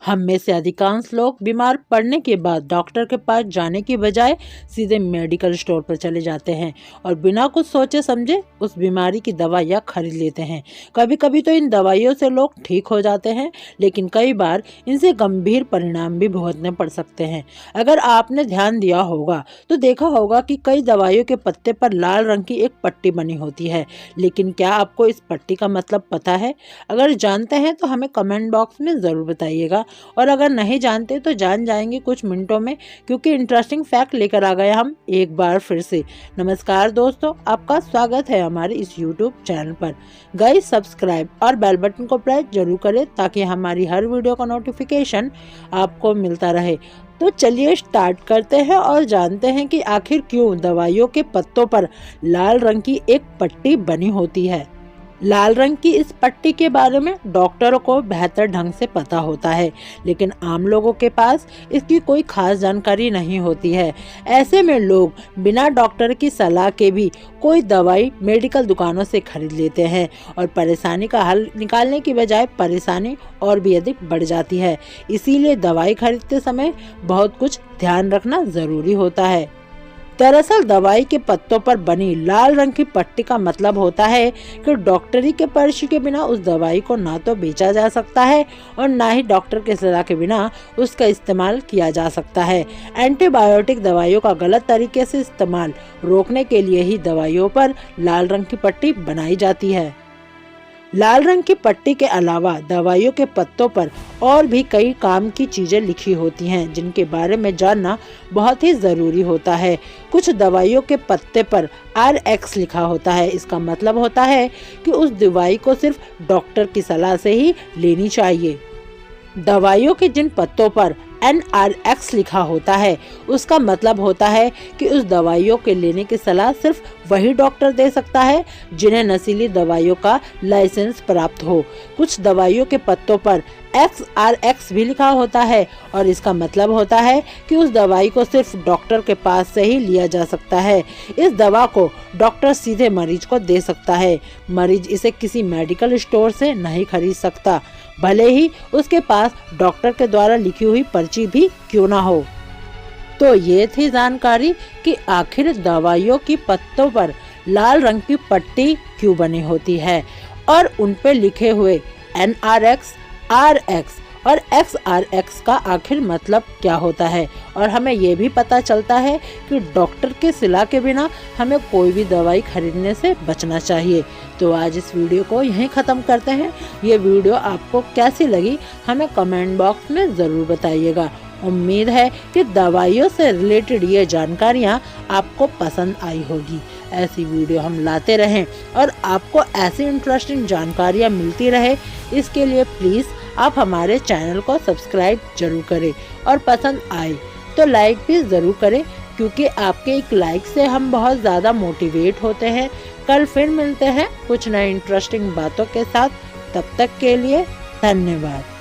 हम में से अधिकांश लोग बीमार पड़ने के बाद डॉक्टर के पास जाने की बजाय सीधे मेडिकल स्टोर पर चले जाते हैं और बिना कुछ सोचे समझे उस बीमारी की दवाइयाँ खरीद लेते हैं। कभी कभी तो इन दवाइयों से लोग ठीक हो जाते हैं, लेकिन कई बार इनसे गंभीर परिणाम भी भुगतने पड़ सकते हैं। अगर आपने ध्यान दिया होगा तो देखा होगा कि कई दवाइयों के पत्ते पर लाल रंग की एक पट्टी बनी होती है, लेकिन क्या आपको इस पट्टी का मतलब पता है? अगर जानते हैं तो हमें कमेंट बॉक्स में ज़रूर बताइएगा, और अगर नहीं जानते तो जान जाएंगे कुछ मिनटों में, क्योंकि इंटरेस्टिंग फैक्ट लेकर आ गए हम एक बार फिर से। नमस्कार दोस्तों, आपका स्वागत है हमारे इस YouTube चैनल पर। गाइस, सब्सक्राइब और बेल बटन को प्रेस जरूर करें ताकि हमारी हर वीडियो का नोटिफिकेशन आपको मिलता रहे। तो चलिए स्टार्ट करते हैं और जानते हैं कि आखिर क्यों दवाइयों के पत्तों पर लाल रंग की एक पट्टी बनी होती है। लाल रंग की इस पट्टी के बारे में डॉक्टरों को बेहतर ढंग से पता होता है, लेकिन आम लोगों के पास इसकी कोई खास जानकारी नहीं होती है। ऐसे में लोग बिना डॉक्टर की सलाह के भी कोई दवाई मेडिकल दुकानों से खरीद लेते हैं और परेशानी का हल निकालने की बजाय परेशानी और भी अधिक बढ़ जाती है। इसीलिए दवाई खरीदते समय बहुत कुछ ध्यान रखना जरूरी होता है। दरअसल दवाई के पत्तों पर बनी लाल रंग की पट्टी का मतलब होता है कि डॉक्टरी के पर्ची के बिना उस दवाई को ना तो बेचा जा सकता है और ना ही डॉक्टर के सलाह के बिना उसका इस्तेमाल किया जा सकता है। एंटीबायोटिक दवाइयों का गलत तरीके से इस्तेमाल रोकने के लिए ही दवाइयों पर लाल रंग की पट्टी बनाई जाती है। लाल रंग की पट्टी के अलावा दवाइयों के पत्तों पर और भी कई काम की चीजें लिखी होती हैं, जिनके बारे में जानना बहुत ही जरूरी होता है। कुछ दवाइयों के पत्ते पर RX लिखा होता है। इसका मतलब होता है कि उस दवाई को सिर्फ डॉक्टर की सलाह से ही लेनी चाहिए। दवाइयों के जिन पत्तों पर NRX लिखा होता है, उसका मतलब होता है कि उस दवाइयों के लेने की सलाह सिर्फ वही डॉक्टर दे सकता है जिन्हें नशीली दवाइयों का लाइसेंस प्राप्त हो। कुछ दवाइयों के पत्तों पर XRX भी लिखा होता है और इसका मतलब होता है कि उस दवाई को सिर्फ डॉक्टर के पास से ही लिया जा सकता है। इस दवा को डॉक्टर सीधे मरीज को दे सकता है। मरीज इसे किसी मेडिकल स्टोर से नहीं खरीद सकता, भले ही उसके पास डॉक्टर के द्वारा लिखी हुई पर्ची भी क्यों ना हो। तो ये थी जानकारी कि आखिर दवाइयों की पत्तों पर लाल रंग की पट्टी क्यों बनी होती है और उन पे लिखे हुए NRX, RX और XRX का आखिर मतलब क्या होता है। और हमें ये भी पता चलता है कि डॉक्टर के सलाह के बिना हमें कोई भी दवाई खरीदने से बचना चाहिए। तो आज इस वीडियो को यहीं ख़त्म करते हैं। ये वीडियो आपको कैसी लगी हमें कमेंट बॉक्स में ज़रूर बताइएगा। उम्मीद है कि दवाइयों से रिलेटेड ये जानकारियाँ आपको पसंद आई होगी। ऐसी वीडियो हम लाते रहें और आपको ऐसी इंटरेस्टिंग जानकारियाँ मिलती रहे, इसके लिए प्लीज़ आप हमारे चैनल को सब्सक्राइब जरूर करें और पसंद आए तो लाइक भी ज़रूर करें, क्योंकि आपके एक लाइक से हम बहुत ज़्यादा मोटिवेट होते हैं। कल फिर मिलते हैं कुछ नए इंटरेस्टिंग बातों के साथ। तब तक के लिए धन्यवाद।